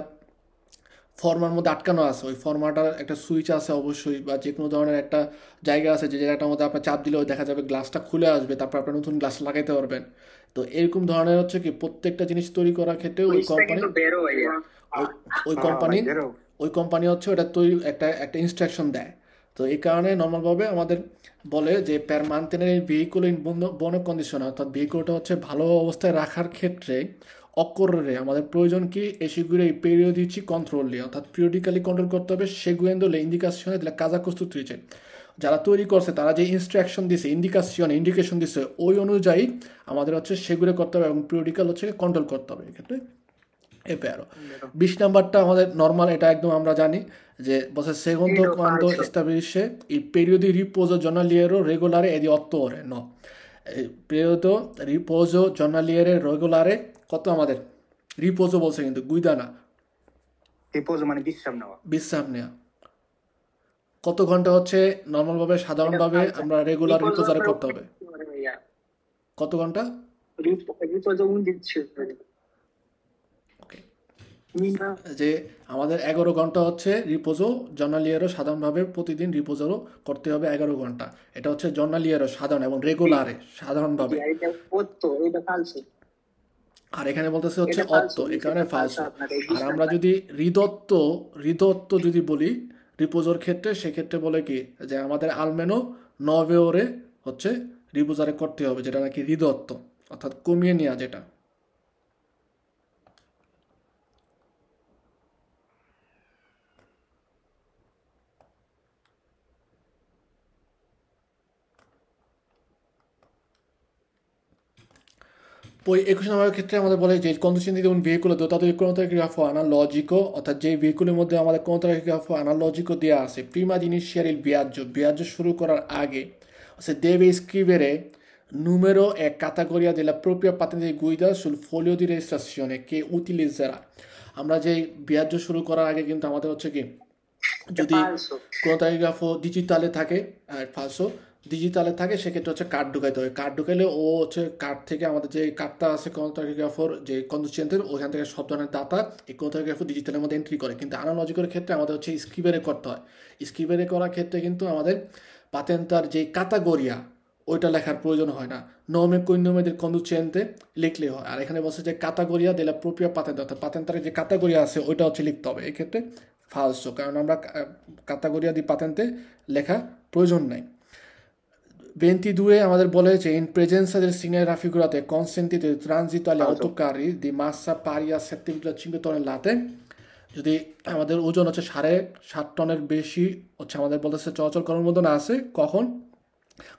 ফর্মার মধ্যে আটকানো আছে, ওই ফর্মাটার একটা সুইচ আছে অবশ্যই, বা যে কোনো ধরনের একটা জায়গা আছে যে জায়গাটার মধ্যে আপনার চাপ দিলেও দেখা যাবে গ্লাসটা খুলে আসবে, তারপর আপনার নতুন গ্লাস লাগাইতে পারবেন। তো এরকম ধরনের হচ্ছে কি প্রত্যেকটা জিনিস তৈরি করার ক্ষেত্রে ওই কোম্পানি হচ্ছে ওটা তৈরি একটা ইনস্ট্রাকশন দেয়। তো এই কারণে নর্মালভাবে আমাদের বলে যে প্যার মানতেনের এই ভেহিকুল ইন বন কন্ডিশন, অর্থাৎ ভেহিকুলটা হচ্ছে ভালো অবস্থায় রাখার ক্ষেত্রে অক্করে আমাদের প্রয়োজন কি এসিগুলো এই পেরিওডিci controlli, অর্থাৎ পিরিয়ডিক্যালি কন্ট্রোল করতে হবে সেগুলো le indicazioni della casa costruttrice, যারা তৈরি করছে তারা যে ইনস্ট্রাকশন দিছে, ইন্ডিকেশন দিছে, ওই অনুযায়ী আমাদের হচ্ছে সেগুলো করতে হবে এবং পিরিয়ডিক্যাল হচ্ছে কন্ট্রোল করতে হবে এক্ষেত্রে। এরপর 20 নাম্বারটা আমাদের নর্মাল, এটা একদম আমরা জানি যে বসে secondo quando stabilisce il periodo di riposo giornaliero regolare e di 8 ore, no, periodo riposo giornaliere regolare কত আমাদের রিপোজও বলছে কিন্তু গুইদা না, রিপোজ মানে বিশ্রাম নেওয়া। কত ঘন্টা হচ্ছে নর্মালভাবে সাধারণভাবে আমরা রেগুলার রিপোজারে করতে হবে? কত ঘন্টা? যে আমাদের 11 ঘন্টা হচ্ছে রিপোজো জর্নালিয়ারও সাধারণভাবে প্রতিদিন রিপোজারও করতে হবে 11 ঘন্টা, এটা হচ্ছে জর্নালিয়ারও সাধারণ এবং রেগুলারে সাধারণভাবে। আর এখানে বলতেছে হচ্ছে অত্ত, এই কারণে ফালসো। আর আমরা যদি হৃদত্ব যদি বলি রিপোজোর ক্ষেত্রে, সেক্ষেত্রে বলে কি যে আমাদের আলমেনো 9 ওরে হচ্ছে রিপোজারে করতে হবে, যেটা নাকি হৃদত্ব, অর্থাৎ কমিয়ে নেওয়া যেটা। Poi 21 নম্বরের ক্ষেত্রে আমাদের বলে যে conduzione di un veicolo dotato di cronotrafo analogico, অর্থাৎ যে ভেহিকুলের মধ্যে আমাদের cronotrafo analogico দেওয়া আছে, prima di iniziare il viaggio শুরু করার আগে se deve iscrivere numero e categoria della propria patente di guida sul foglio di registrazione che utilizzerà. আমরা যে viaggio শুরু করার আগে কিন্তু আমাদের হচ্ছে কি যদি ক্রোনোগ্রাফো ডিজিটালে থাকে, আর ফালসো, ডিজিটালে থাকে সেক্ষেত্রে হচ্ছে কার্ড ঢুকাইতে হবে। কার্ড ঢুকাইলে ও হচ্ছে কার্ড থেকে আমাদের যে কার্ডটা আছে ক্রোনোটোগ্রাফার যে কন্ডিশনের ওইখান থেকে সব ধরনের ডাটা এই ক্রোনোটোগ্রাফার ডিজিটালের মধ্যে এন্ট্রি করে। কিন্তু অ্যানালজিকের ক্ষেত্রে আমাদের হচ্ছে স্ক্রিবেরে করতে হয়। স্ক্রিবেরে করার ক্ষেত্রে কিন্তু আমাদের পাতেন্তার যে ক্যাটাগরিয়া ওইটা লেখার প্রয়োজন হয় না, নমে কইনমেদের কন্ডিশনতে লিখলেই হয়। আর এখানে বলছে যে ক্যাটাগরিয়া দেলা প্রোপ্রিয়া পাতেন্তা, অর্থাৎ পাতেন্তারের যে ক্যাটাগরিয়া আছে ওইটা হচ্ছে লিখতে হবে। এক্ষেত্রে ফালসো, কারণ আমরা ক্যাটাগরিয়া দিয়ে পাতেন্তে লেখা প্রয়োজন নাই। 22 আমাদের বলে যে in presenza del segnale raffigurato è consentito il transito agli autocarri di massa pari a 7,5 tonnellate, যদি আমাদের ওজন হচ্ছে 7.5 টনের বেশি হচ্ছে আমাদের বলতেছে চলাচল করার মতো না আছে কখন,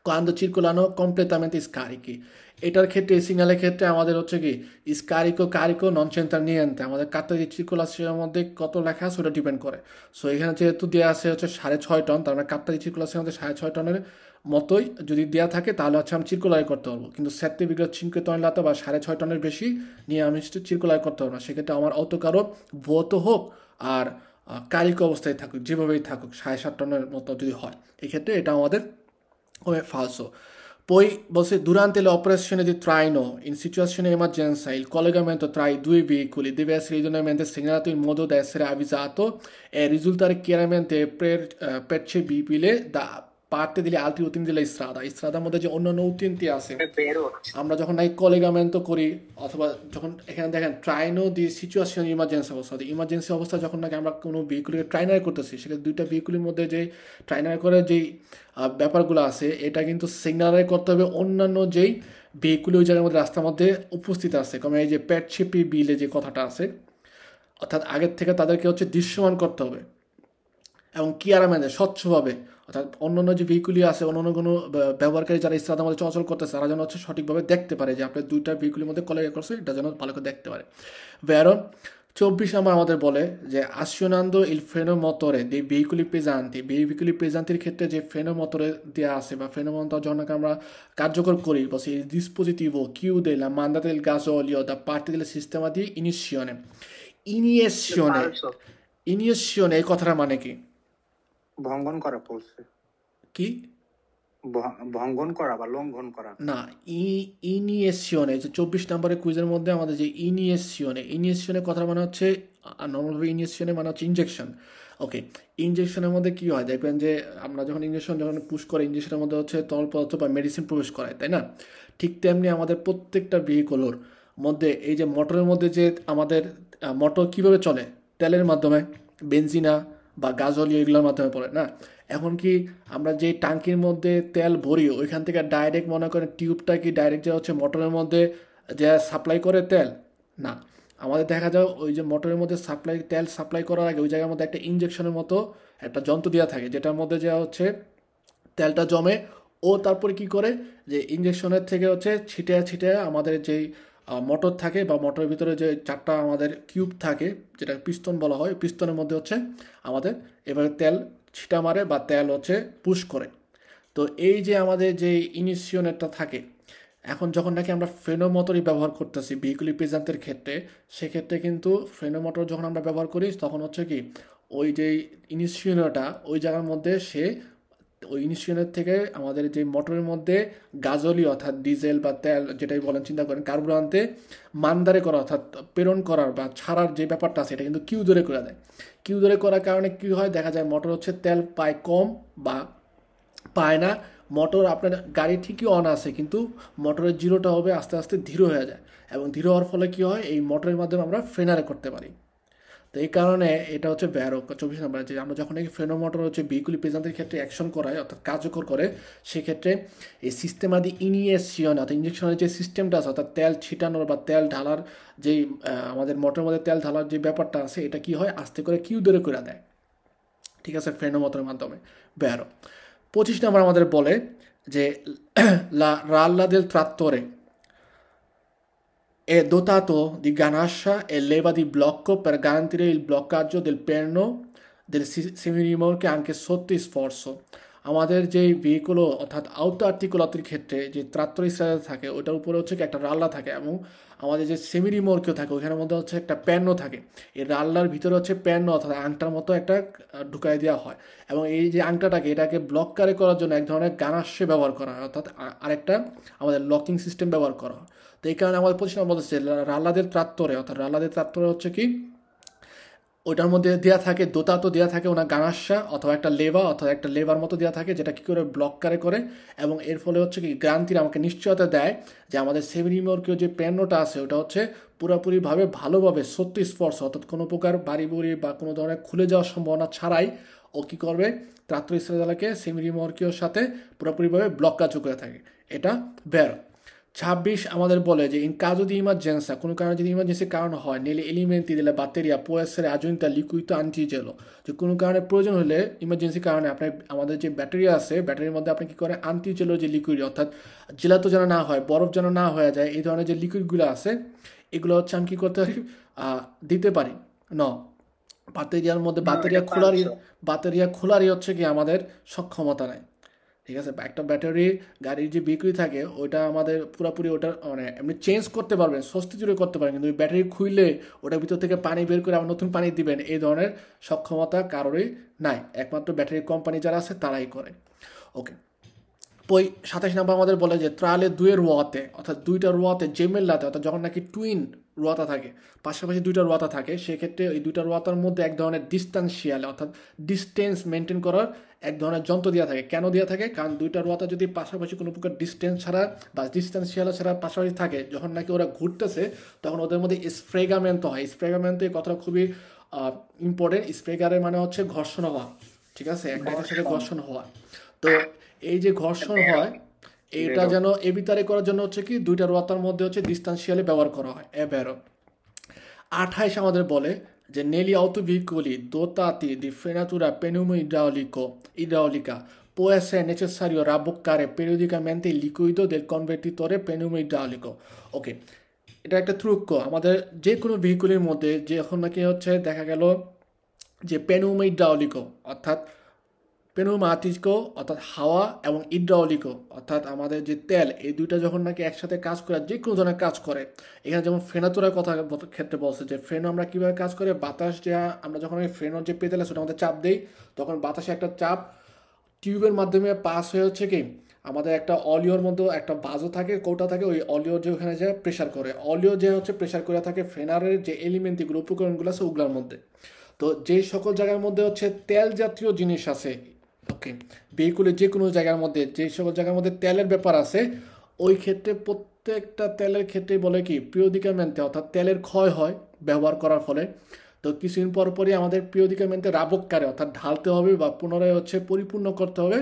quando circolano completamente scarichi। এটার ক্ষেত্রে এই সিগন্যালের ক্ষেত্রে আমাদের হচ্ছে কি স্কারিকো কারিকো নন চেন্টার নিয়েন্তে আমাদের কার্তা যে সার্কুলাসের মধ্যে কত লেখা আছে ওটা ডিপেন্ড করে। সো এখানে যেহেতু দেওয়া আছে হচ্ছে 6.5 টন, তার মানে কার্তা যে সার্কুলাসের মধ্যে 6.5 টনের মতোই যদি দেওয়া থাকে তাহলে হচ্ছে আমি চিরকুলার করতে পারবো। কিন্তু 7,5 টন বা 6.5 টনের বেশি নিয়ে আমি চিরকুলার করতে পারবো না। সেক্ষেত্রে আমার অত কারো ভৌত হোক আর কারিক অবস্থায় থাকুক যেভাবেই থাকুক 7.5 টনের মতো যদি হয়, এক্ষেত্রে এটা আমাদের come falso. Poi durante le operazioni di traino in situazione di emergenza il collegamento tra i due veicoli deve essere idoneamente segnalato in modo da essere avvisato e risultare chiaramente percepibile da parte degli altri utenti della strada। স্ট্রাদার মধ্যে যে অন্যান্য উতিনতি আছে আমরা যখন নাই কলিগামেন্টো করি অথবা যখন এখানে দেখেন ট্রাইনো দি সিচুয়েশন ইমার্জেন্সি অবস্থা, ইমার্জেন্সি অবস্থা যখন নাকি আমরা কোনো ভেহিকুলকে ট্রাইনার করতেছি সেক্ষেত্রে দুইটা ভেহিকুলের মধ্যে যে ট্রাইনার করে যেই ব্যাপারগুলো আছে এটা কিন্তু সিগনালে করতে হবে অন্যান্য যেই ভেহিকুল ওই জায়গার মধ্যে রাস্তার মধ্যে উপস্থিত আছে। কারণ এই যে পেটছেপি বিলে যে কথাটা আছে, অর্থাৎ আগের থেকে তাদেরকে হচ্ছে দৃশ্যমান করতে হবে এবং কিয়ারামেন্টে স্বচ্ছভাবে, অর্থাৎ অন্যান্য যে ভেহিকুলই আছে অন্যান্য কোনো ব্যবহারকারী যারা স্ট্রাদার মধ্যে চলাচল করতেছে তারা যেন হচ্ছে সঠিকভাবে দেখতে পারে যে আপনার দুইটা ভেহিকুলের মধ্যে কলেগা করছে, এটা যেন ভালো করে দেখতে পারে। ভেরো 24 নম্বর আমাদের বলে যে আসিওনান্দো ইল ফ্রেনো মটরে দে ভেহিকুলি পেজান্তি, ভেহিকুলি পেজান্তির ক্ষেত্রে যে ফ্রেনো মটরে দেওয়া আছে বা ফ্রেনো মটর যখন আমরা কার্যকর করি বসে il dispositivo chiude la mandata del gasolio da parte del sistema di inizione। ইনিয়েশনে এই কথাটা মানে কি? ভঙ্গন করা পড়ছে কি ভঙ্গন করা বা লঙ্ঘন করা না, ইনিয়েশনে যে 24 নম্বরের কুইজের মধ্যে আমাদের যে ইনিয়েশনে কথা মানে হচ্ছে নর্মালভাবে ইনিয়েশনে মানে হচ্ছে ইনজেকশন। ওকে, ইনজেকশনের মধ্যে কি হয় দেখবেন যে আমরা যখন ইনজেকশন যখন পুশ করে ইনজেকশনের মধ্যে হচ্ছে তরল পদার্থ বা মেডিসিন প্রবেশ করায়, তাই না? ঠিক তেমনি আমাদের প্রত্যেকটা ভেহিকলের মধ্যে এই যে মোটরের মধ্যে যে আমাদের মোটর কিভাবে চলে তেলের মাধ্যমে, বেনজিনা বা গাজলি এগুলোর মাধ্যমে পড়ে না। এখন কি আমরা যে ট্যাঙ্কির মধ্যে তেল ভরি ওইখান থেকে ডাইরেক্ট মনে করেন টিউবটা কি ডাইরেক্ট যে হচ্ছে মোটরের মধ্যে যে সাপ্লাই করে তেল না, আমাদের দেখা যায় ওই যে মোটরের মধ্যে তেল সাপ্লাই করার আগে ওই জায়গার মধ্যে একটা ইঞ্জেকশনের মতো একটা যন্ত্র দেওয়া থাকে যেটার মধ্যে যা হচ্ছে তেলটা জমে ও তারপরে কি করে যে ইঞ্জেকশনের থেকে হচ্ছে ছিটে আমাদের যেই মোটর থাকে বা মোটরের ভিতরে যে 4টা আমাদের কিউব থাকে যেটা পিস্তন বলা হয়, পিস্তনের মধ্যে হচ্ছে আমাদের এবারে তেল ছিটা মারে বা তেল হচ্ছে পুশ করে। তো এই যে আমাদের যে ইনিশিয়নেরটা থাকে, এখন যখন নাকি আমরা ফ্রেনো মোটরই ব্যবহার করতেছি ভেহিকুলি পেজান্তের ক্ষেত্রে, সেক্ষেত্রে কিন্তু ফ্রেনো মোটর যখন আমরা ব্যবহার করি তখন হচ্ছে কি ওই যে ইনিশিয়নটা ওই জায়গার মধ্যে সে ওই ইনিশিয়নের থেকে আমাদের যে মোটরের মধ্যে গাজলি অর্থাৎ ডিজেল বা তেল যেটাই বলেন চিন্তা করেন কার্বুরান্তে মানদারে করা অর্থাৎ প্রেরণ করার বা ছাড়ার যে ব্যাপারটা আছে এটা কিন্তু কিউ ধরে করে দেয়। কিউ ধরে করার কারণে কী হয় দেখা যায় মোটর হচ্ছে তেল পায় কম বা পায় না। মোটর আপনার গাড়ি ঠিকই অন আছে কিন্তু মোটরের জিরোটা হবে আস্তে আস্তে ধীর হয়ে যায় এবং ধীর হওয়ার ফলে কী হয় এই মোটরের মাধ্যমে আমরা ফ্রেনারে করতে পারি। তো এই কারণে এটা হচ্ছে 24 নম্বর যে আমরা যখন এই ফ্রেনো মোটর হচ্ছে ভেহিকুলি পেজান্তের ক্ষেত্রে অ্যাকশন করাই অর্থাৎ কার্যকর করে সেক্ষেত্রে এই সিস্টেমাদি ইনিয়েশন অর্থাৎ ইঞ্জেকশনের যে সিস্টেমটা আছে অর্থাৎ তেল ছিটানোর বা তেল ঢালার যেই আমাদের মোটরের মধ্যে তেল ঢালার যে ব্যাপারটা আছে এটা কি হয় আস্তে করে কিউ ধরে করে দেয়, ঠিক আছে, ফ্রেনো মোটরের মাধ্যমে। 25 নম্বর আমাদের বলে যে লা রাল্লা দেল ট্রাত্তরে è dotato di ganascia e leva di blocco per garantire il bloccaggio del perno del semirimorche anche sotto sforzo। আমাদের যে ভেহিকুলো অর্থাৎ আউটো আর্টিকুলাতির ক্ষেত্রে যে ত্রাত্তর স্ট্রাকচার থাকে ওটার উপরে হচ্ছে কি একটা রাল্লা থাকে, এবং আমাদের যে সেমি রিমোর্কীয় থাকে ওখানের মধ্যে হচ্ছে একটা প্যানও থাকে। এই রাল্লার ভিতরে হচ্ছে প্যানও অর্থাৎ আংটার মতো একটা ঢুকাই দেওয়া হয়, এবং এই যে আংটাটাকে এটাকে ব্লক কারে করার জন্য এক ধরনের গানাশে ব্যবহার করা হয়, অর্থাৎ আরেকটা আমাদের লকিং সিস্টেম ব্যবহার করা হয়। তো এই কারণে আমাদের প্রতিষ্ঠান বলতেছে রাল্লাদের ত্রাত্তরে, অর্থাৎ রাল্লাদের ত্রাত্তরে হচ্ছে কি ওইটার মধ্যে দেওয়া থাকে দোতা, তো দেওয়া থাকে ওনার গানাশা অথবা একটা লেভা অথবা একটা লেভার মতো দেওয়া থাকে, যেটা কী করে ব্লক করে, এবং এর ফলে হচ্ছে কি গ্রান্তির আমাকে নিশ্চয়তা দেয় যে আমাদের সেমিরিমর্কীয় যে প্যান্নটা আছে ওটা হচ্ছে পুরোপুরিভাবে ভালোভাবে সত্যি স্পর্শ, অর্থাৎ কোনো প্রকার বাড়ি বুড়ি বা কোনো ধরনের খুলে যাওয়ার সম্ভাবনা ছাড়াই ও কী করবে ত্রাত্র ইসরায়েলকে সেমিরিমর্কীয়র সাথে পুরোপুরিভাবে ব্লক কাজ করে থাকে। এটা বের 26 আমাদের বলে যে ইন caso di emergenza, কোনো কারণে যদি ইমার্জেন্সির কারণ হয় nelle elementi della batteria può essere aggiunta liquido antigelo, যে কোনো কারণে প্রয়োজন হলে ইমার্জেন্সির কারণে আপনার আমাদের যে ব্যাটারি আছে ব্যাটারির মধ্যে আপনি কী করে আন্টিজেলো যে লিকুইড, অর্থাৎ জেলাতো যেন না হয়, বরফ যেন না হয়ে যায়, এই ধরনের যে লিকুইডগুলো আছে এগুলো হচ্ছে আমি কী করতে পারি দিতে পারি। ব্যাটারিয়ার মধ্যে ব্যাটারিয়া খোলারই হচ্ছে কি আমাদের সক্ষমতা নেই, ঠিক আছে। একটা ব্যাটারি গাড়ির যে বিক্রি থাকে ওইটা আমাদের পুরোপুরি ওটা মানে এমনি চেঞ্জ করতে পারবেন, স্বস্তি জুড়ে করতে পারেন, কিন্তু ওই ব্যাটারি খুইলে ওটার ভিতর থেকে পানি বের করে আবার নতুন পানি দিবেন এই ধরনের সক্ষমতা কারোরই নাই, একমাত্র ব্যাটারি কোম্পানি যারা আছে তারাই করে। ওকে, 27 নম্বর আমাদের বলে যে ত্রালে দুয়ের রোয়াতে, অর্থাৎ দুইটা রোয়াতে জেমেল্লাতে, অর্থাৎ যখন নাকি টুইন রোয়াতা থাকে, পাশাপাশি দুইটা রোয়াতা থাকে, সেক্ষেত্রে এই দুইটা রোয়াতার মধ্যে এক ধরনের ডিস্টেন্সিয়াল অর্থাৎ ডিস্টেন্স মেনটেন করার এক ধরনের যন্ত্র দেওয়া থাকে। কেন দেওয়া থাকে? কারণ দুইটা রোয়াতা যদি পাশাপাশি কোনো প্রকার ডিস্টেন্স ছাড়া বা ডিস্টেন্সিয়াল ছাড়া পাশাপাশি থাকে, যখন নাকি ওরা ঘুরতেছে তখন ওদের মধ্যে স্প্রেগামেন্ট হয়। স্প্রেগামেন্ট এই কথাটা খুবই ইম্পর্টেন্ট। স্প্রেগারের মানে হচ্ছে ঘর্ষণ হওয়া, ঠিক আছে, একটা সাথে ঘর্ষণ হওয়া। তো এই যে ঘর্ষণ হয় এটা যেন এবিতারে করার জন্য হচ্ছে কি দুইটা রোয়াতার মধ্যে হচ্ছে ডিস্টেন্সিয়ালি ব্যবহার করা হয়। 28 আমাদের বলে যে negli autoveicoli dotati di frenatura pneumo-idraulica può essere necessario rabboccare periodicamente il liquido del convertitore pneumo-idraulico। ওকে, এটা একটা ত্রুক্য আমাদের যে কোনো ভেহিকুলের মধ্যে, যে এখন নাকি হচ্ছে দেখা গেল যে pneumo-idraulico অর্থাৎ পেনুমাটিকো অর্থাৎ হাওয়া এবং ইড্রাউলিকো অর্থাৎ আমাদের যে তেল, এই দুইটা যখন নাকি একসাথে কাজ করে যে কোনো ধরনের কাজ করে, এখানে যেমন ফ্রেনাতুরার কথা ক্ষেত্রে বলছে যে ফ্রেনো আমরা কীভাবে কাজ করে, বাতাস যে আমরা যখন ওই ফ্রেনোর যে পেতেল আছে ওটা আমাদের চাপ দেই, তখন বাতাসে একটা চাপ টিউবের মাধ্যমে পাস হয়ে হচ্ছে কি আমাদের একটা অলিওর মধ্যে একটা বাজও থাকে, কৌটা থাকে, ওই অলিওর যে ওখানে যে প্রেশার করে, অলিও যে হচ্ছে প্রেশার করে থাকে ফ্রেনারের যে এলিমেন্ট এগুলো উপকরণগুলো আছে ওগুলোর মধ্যে। তো যেই সকল জায়গার মধ্যে হচ্ছে তেল জাতীয় জিনিস আছে, ওকে, ভেহিকুলের যে কোনো জায়গার মধ্যে যে সকল জায়গার মধ্যে তেলের ব্যাপার আছে, ওই ক্ষেত্রে প্রত্যেকটা তেলের ক্ষেত্রে বলে কি পিরিয়ডিকামেন্টে অর্থাৎ তেলের ক্ষয় হয় ব্যবহার করার ফলে। তো কিছুদিন পরই আমাদের পিরিয়ডিকামেন্টে রাবককারে অর্থাৎ ঢালতে হবে বা পুনরায় হচ্ছে পরিপূর্ণ করতে হবে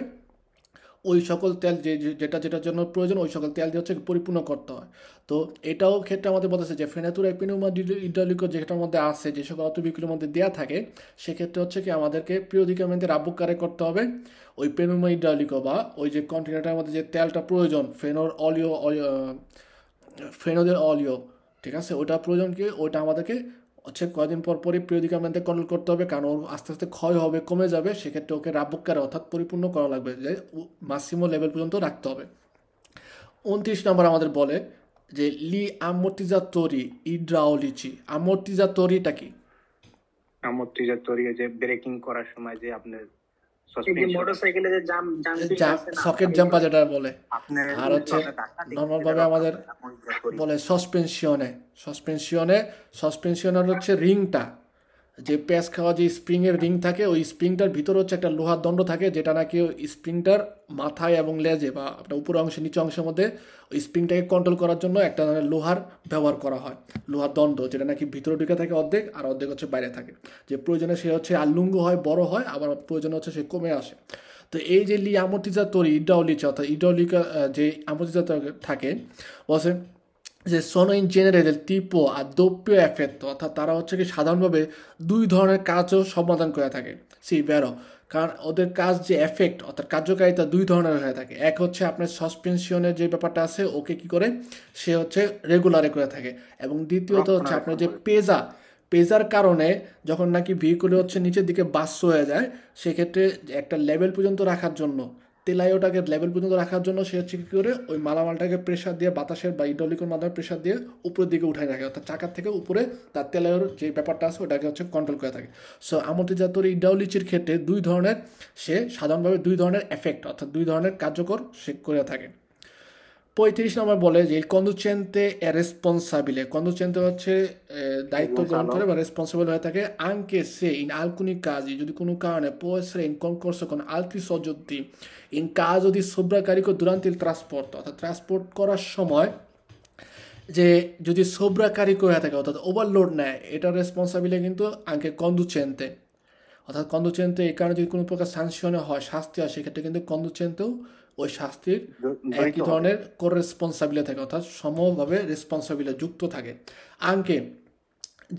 ওই সকল তেল যেটার জন্য প্রয়োজন, ওই সকল তেল দিয়ে হচ্ছে পরিপূর্ণ করতে হয়। তো এটাও ক্ষেত্রে আমাদের বলতেছে যে ফ্রেনাতুরা পেনুমা-ইড্রাউলিকো যেটার মধ্যে আছে, যে সকল অটোভেহিকুলের মধ্যে দেওয়া থাকে, সেক্ষেত্রে হচ্ছে কি আমাদেরকে পিরিয়ডিকামেন্টে রাবককারে করতে হবে ওই পেনুমা-ইড্রাউলিকো বা ওই যে কন্টেনারটার মধ্যে যে তেলটা প্রয়োজন ফ্রেনোদের অলিও, ঠিক আছে, ওটা প্রয়োজন কি ওইটা আমাদেরকে হচ্ছে কয়েকদিন পরই পিরিয়ডিকামেন্টে কন্ট্রোল করতে হবে, কারণ ওর আস্তে আস্তে ক্ষয় হবে, কমে যাবে, সেক্ষেত্রে ওকে রাবককারে অর্থাৎ পরিপূর্ণ করা লাগবে, যে ম্যাক্সিমাম লেভেল পর্যন্ত রাখতে হবে। 29 নম্বর আমাদের বলে যে লি আmmortizzatori idraulici। আmmortizzatoriটা কি? আমর্টিজাতরি যে ব্রেকিং করার সময় যে আপনার মোটরসাইকেলে যে সকেট জাম্পার যেটা বলে, আর হচ্ছে নর্মাল ভাবে আমাদের বলে সাসপেনশনের হচ্ছে রিংটা, যে প্যাচ খাওয়া যে স্প্রিংয়ের রিং থাকে, ওই স্প্রিংটার ভিতরে হচ্ছে একটা লোহার দণ্ড থাকে, যেটা নাকি স্প্রিংটার মাথায় এবং লেজে বা আপনার উপর অংশে নিচে অংশের মধ্যে ওই স্প্রিংটাকে কন্ট্রোল করার জন্য একটা লোহার ব্যবহার করা হয়, লোহার দণ্ড, যেটা নাকি ভিতরে ঢুকে থাকে অর্ধেক আর অর্ধেক হচ্ছে বাইরে থাকে, যে প্রয়োজনে সে হচ্ছে আলুঙ্গ হয়, বড় হয়, আবার প্রয়োজনে হচ্ছে সে কমে আসে। তো এই যে লি আmmortizzatori idraulici অর্থাৎ ইড্রাউলিকা যে আmmortizzator থাকে বলছে যে sono in genere del tipo a doppio effetto, অর্থাৎ তারা হচ্ছে কি সাধারণভাবে দুই ধরনের কাজও সমাধান করে থাকে। বেরো, কারণ ওদের কাজ যে এফেক্ট অর্থাৎ কার্যকারিতা দুই ধরনের হয়ে থাকে। এক হচ্ছে আপনার সাসপেনশনের যে ব্যাপারটা আছে ওকে কি করে সে হচ্ছে রেগুলারে করে থাকে, এবং দ্বিতীয়ত হচ্ছে আপনার যে পেজার কারণে যখন নাকি ভেহিকুলে হচ্ছে নিচের দিকে বাস হয়ে যায়, সেক্ষেত্রে একটা লেভেল পর্যন্ত রাখার জন্য, তেলাইওটাকে লেভেল পর্যন্ত রাখার জন্য সে হচ্ছে কী করে ওই মালামালটাকে প্রেশার দিয়ে বাতাসের বা ইড্রলিকের মাধ্যমে প্রেশার দিয়ে উপরের দিকে উঠায় রাখে, অর্থাৎ চাকার থেকে উপরে তার তেলাইয়ের যে ব্যাপারটা আছে ওটাকে হচ্ছে কন্ট্রোল করে থাকে। সো আমোর্টিজাতর ইড্রাউলিকের ক্ষেত্রে সাধারণভাবে দুই ধরনের এফেক্ট, অর্থাৎ দুই ধরনের কার্যকর সে করে থাকে। 35 নম্বর বলে যে কন্ডুচেন্তে রেসপন্সাবিলে, কন্ডুচেন্তে হচ্ছে দায়িত্ব গ্রহণ করে বা রেসপন্সিবল হয়ে থাকে আনকে সে ইন alcuni casi যদি কোনো কারণে può essere in concorso con altri soggetti in caso di sovraccarico durante il trasporto, অর্থাৎ ট্রান্সপোর্ট করার সময় যে যদি সোব্রাকারিকো হয়ে থাকে অর্থাৎ ওভারলোড নেয়, এটা রেসপন্সাবিলে কিন্তু আনকে কন্ডুচেন্তে, অর্থাৎ কন্ডুচেন্তে এই কারণে যদি কোনো প্রকার সাংশনে হয়, শাস্তি হয়, সেক্ষেত্রে কিন্তু কন্ডুচেন্তেও ওই শাস্তির একই ধরনের রেসপন্সাবিলিটি থাকে, অর্থাৎ সমভাবে রেসপন্সাবিলিটি যুক্ত থাকে। আঙ্কে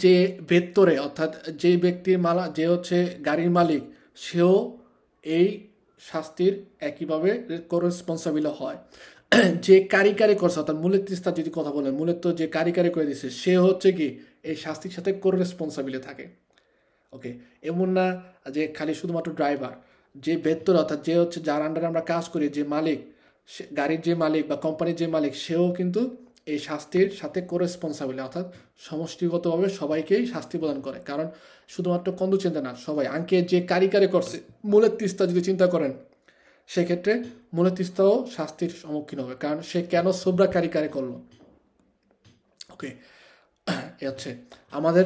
যে ভেতরে, অর্থাৎ যে ব্যক্তির যে হচ্ছে গাড়ির মালিক, সেও এই শাস্তির একইভাবে রেসপন্সাবিলিটি হয়। যে কারিকারি করছে, অর্থাৎ মূলের তিস্তা যদি কথা বলেন, মূলের তো যে কারিকারি করে দিচ্ছে সে হচ্ছে কি এই শাস্তির সাথে রেসপন্সাবিলিটি থাকে। ওকে, এমন না যে খালি শুধুমাত্র ড্রাইভার, যে ভেতর অর্থাৎ যে হচ্ছে যার আন্ডারে আমরা কাজ করি, যে মালিক, গাড়ির যে মালিক বা কোম্পানির যে মালিক, সেও কিন্তু এই শাস্তির সাথে রেসপন্সাবিলিটি, অর্থাৎ সমষ্টিগতভাবে সবাইকেই শাস্তি প্রদান করে। কারণ শুধুমাত্র কন্ডুচেন্তে না, সবাই আঙ্কে যে কারিকারি করছে, মূলের তিস্তা যদি চিন্তা করেন, সেক্ষেত্রে মূলের তিস্তাও শাস্তির সম্মুখীন হবে, কারণ সে কেন সোব্রা কারিকারি করলো। ওকে, এ হচ্ছে আমাদের